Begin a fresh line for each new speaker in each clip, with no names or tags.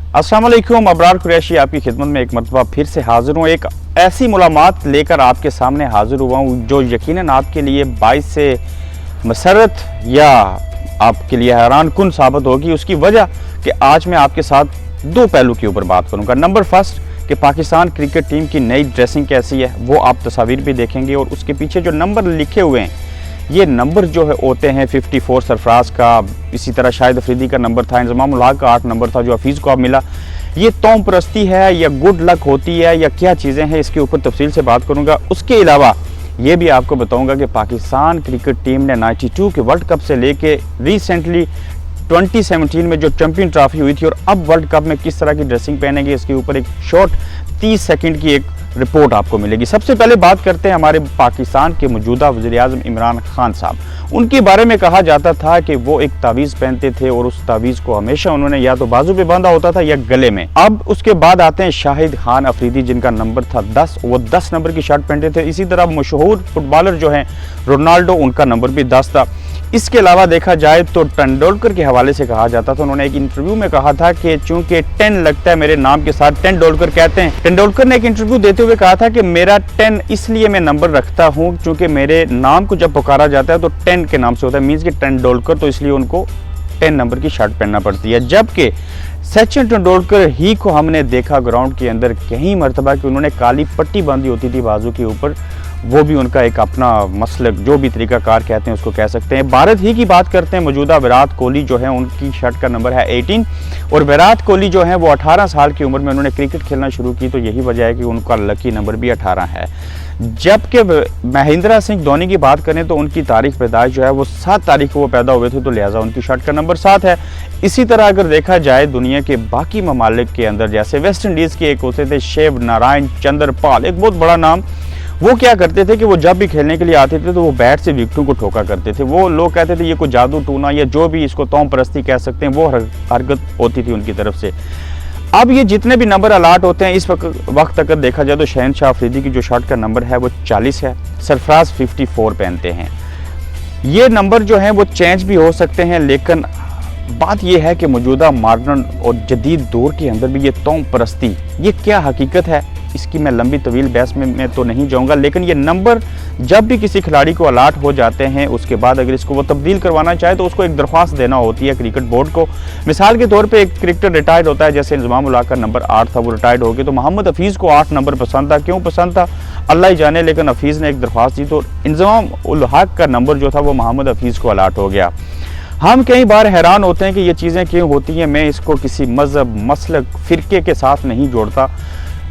अस्सलाम वालेकुम, अबरार कुरैशी आपकी खिदमत में एक मरतबा फिर से हाजिर हूँ। एक ऐसी मुलाकात लेकर आपके सामने हाजिर हुआ हूँ जो यकीनन आपके लिए बाइस से मसरत या आपके लिए हैरान कुन साबित होगी। उसकी वजह कि आज मैं आपके साथ दो पहलू के ऊपर बात करूँगा। नंबर फर्स्ट कि पाकिस्तान क्रिकेट टीम की नई ड्रेसिंग कैसी है, वो आप तस्वीर भी देखेंगे और उसके पीछे जो नंबर लिखे हुए हैं, ये नंबर जो है होते हैं 54 सरफराज का, इसी तरह शाहिद अफरीदी का नंबर था, इंजमाम उल हक का 8 नंबर था जो हफीज़ को अब मिला। ये तौम परस्ती है या गुड लक होती है या क्या चीज़ें हैं, इसके ऊपर तफसील से बात करूँगा। उसके अलावा ये भी आपको बताऊँगा कि पाकिस्तान क्रिकेट टीम ने 92 के वर्ल्ड कप से लेके रिसेंटली 2017 में जो चैंपियन ट्रॉफी हुई थी और अब वर्ल्ड कप में किस तरह की ड्रेसिंग पहनेंगे, इसके ऊपर एक शॉर्ट 30 सेकंड की एक रिपोर्ट आपको मिलेगी। सबसे पहले बात करते हैं हमारे पाकिस्तान के मौजूदा वज़ीर-ए-आज़म इमरान खान साहब। उनके बारे में कहा जाता था कि वो एक तावीज़ पहनते थे और उस तावीज़ को हमेशा उन्होंने या तो बाजू पे बांधा होता था या गले में। अब उसके बाद आते हैं शाहिद खान अफरीदी, जिनका नंबर था 10, वो 10 नंबर की शर्ट पहनते थे। इसी तरह मशहूर फुटबॉलर जो हैं रोनाल्डो, उनका नंबर भी 10 था। इसके अलावा देखा जाए तो तेंदुलकर के हवाले से कहा जाता था, उन्होंने एक इंटरव्यू में कहा था कि चूंकि 10 लगता है मेरे नाम के साथ, तेंदुलकर कहते हैं। तेंदुलकर ने एक इंटरव्यू देते हुए कहा था कि मेरा 10 इसलिए मैं नंबर रखता हूं क्योंकि मेरे नाम को जब पुकारा जाता है तो 10 के नाम से होता है, मीन्स कि तेंदुलकर, तो इसलिए उनको 10 नंबर की शर्ट पहनना पड़ती है। जबकि सचिन तेंदुलकर ही को हमने देखा ग्राउंड के अंदर कई मरतबा कि उन्होंने काली पट्टी बांधी होती थी बाजू के ऊपर, वो भी उनका एक अपना मसलक, जो भी तरीकाकार कहते हैं उसको कह सकते हैं। भारत ही की बात करते हैं, मौजूदा विराट कोहली जो है उनकी शर्ट का नंबर है 18 और विराट कोहली जो है वो 18 साल की उम्र में उन्होंने क्रिकेट खेलना शुरू की, तो यही वजह है कि उनका लकी नंबर भी 18 है। जबकि महेंद्र सिंह धोनी की बात करें तो उनकी तारीख पैदाइश जो है वो 7 तारीख को वो पैदा हुए थे, तो लिहाजा उनकी शर्ट का नंबर 7 है। इसी तरह अगर देखा जाए दुनिया के बाकी ममालिक के अंदर, जैसे वेस्ट इंडीज़ के एक होते थे शिव नारायण चंद्रपाल, एक बहुत बड़ा नाम, वो क्या करते थे कि वो जब भी खेलने के लिए आते थे तो वो बैट से विकेटों को ठोका करते थे। वो लोग कहते थे ये कोई जादू टूना या जो भी इसको तौम परस्ती कह सकते हैं, वो हरकत होती थी उनकी तरफ से। अब ये जितने भी नंबर अलाट होते हैं इस वक्त अगर देखा जाए तो शहनशाह अफरीदी की जो शर्ट का नंबर है वो 40 है, सरफराज 54 पहनते हैं। ये नंबर जो हैं वो चेंज भी हो सकते हैं, लेकिन बात यह है कि मौजूदा मॉडर्न और जदीद दौर के अंदर भी ये तौम परस्ती, ये क्या हकीकत है, इसकी मैं लंबी तवील बहस में तो नहीं जाऊंगा। लेकिन ये नंबर जब भी किसी खिलाड़ी को अलाट हो जाते हैं उसके बाद अगर इसको वो तब्दील करवाना चाहे तो उसको एक दरख्वास्त देना होती है क्रिकेट बोर्ड को। मिसाल के तौर पे एक क्रिकेटर रिटायर्ड होता है, जैसे इंजमाम उल हक का नंबर 8 था, वो रिटायर्ड हो गए, तो मोहम्मद हफीज़ को 8 नंबर पसंद था। क्यों पसंद था अल्लाह ही जाने, लेकिन हफीज़ ने एक दरख्वास्त दी तो इंजमाम उल हक का नंबर जो था वो मोहम्मद हफीज़ को अलाट हो गया। हम कई बार हैरान होते हैं कि ये चीज़ें क्यों होती हैं। मैं इसको किसी मज़हब, मसलक, फ़िरके के साथ नहीं जोड़ता,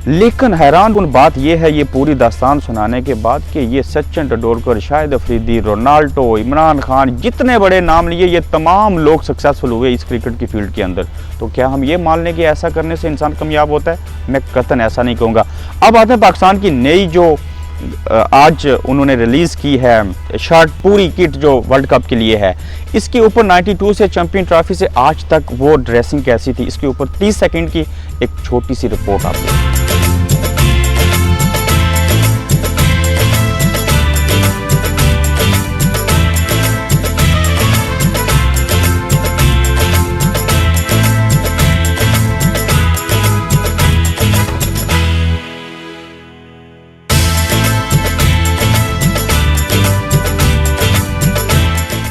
लेकिन हैरान कुन बात यह है ये पूरी दास्तान सुनाने के बाद कि ये सचिन तेंदुलकर, शाहिद अफरीदी, रोनाल्डो, इमरान खान, जितने बड़े नाम लिए, ये तमाम लोग सक्सेसफुल हुए इस क्रिकेट की फील्ड के अंदर। तो क्या हम ये मान लें कि ऐसा करने से इंसान कामयाब होता है? मैं कतन ऐसा नहीं कहूँगा। अब आते हैं पाकिस्तान की नई जो आज उन्होंने रिलीज़ की है शर्ट, पूरी किट जो वर्ल्ड कप के लिए है, इसके ऊपर 92 से चैंपियन ट्रॉफी से आज तक वो ड्रेसिंग कैसी थी, इसके ऊपर 30 सेकंड की एक छोटी सी रिपोर्ट आपको।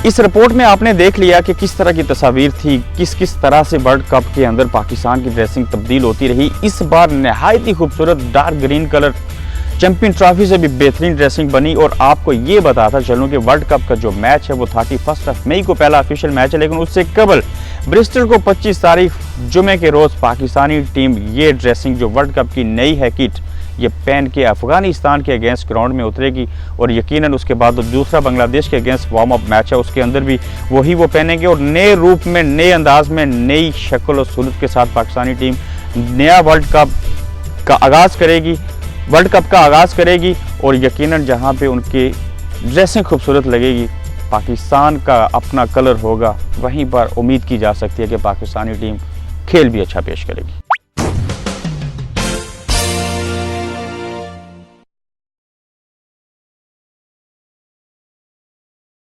इस रिपोर्ट में आपने देख लिया कि किस तरह की तस्वीर थी, किस तरह से वर्ल्ड कप के अंदर पाकिस्तान की ड्रेसिंग तब्दील होती रही। इस बार नहायत ही खूबसूरत dark green colour champion trophy से भी बेहतरीन ड्रेसिंग बनी। और आपको ये बताता चलूँ कि वर्ल्ड कप का जो मैच है वो 31 मई को पहला ऑफिशियल मैच है, लेकिन उससे कबल ब्रिस्टल को 25 तारीख जुमे के रोज़ पाकिस्तानी टीम ये ड्रेसिंग जो वर्ल्ड कप की नई है किट, ये पहन के अफगानिस्तान के अगेंस्ट ग्राउंड में उतरेगी। और यकीनन उसके बाद दूसरा बांग्लादेश के अगेंस्ट वार्म अप मैच है, उसके अंदर भी वही वो पहनेंगे और नए रूप में, नए अंदाज में, नई शक्ल और सूरत के साथ पाकिस्तानी टीम नया वर्ल्ड कप का आगाज़ करेगी। और यकीनन जहाँ पे उनकी ड्रेसिंग खूबसूरत लगेगी, पाकिस्तान का अपना कलर होगा, वहीं पर उम्मीद की जा सकती है कि पाकिस्तानी टीम खेल भी अच्छा पेश करेगी।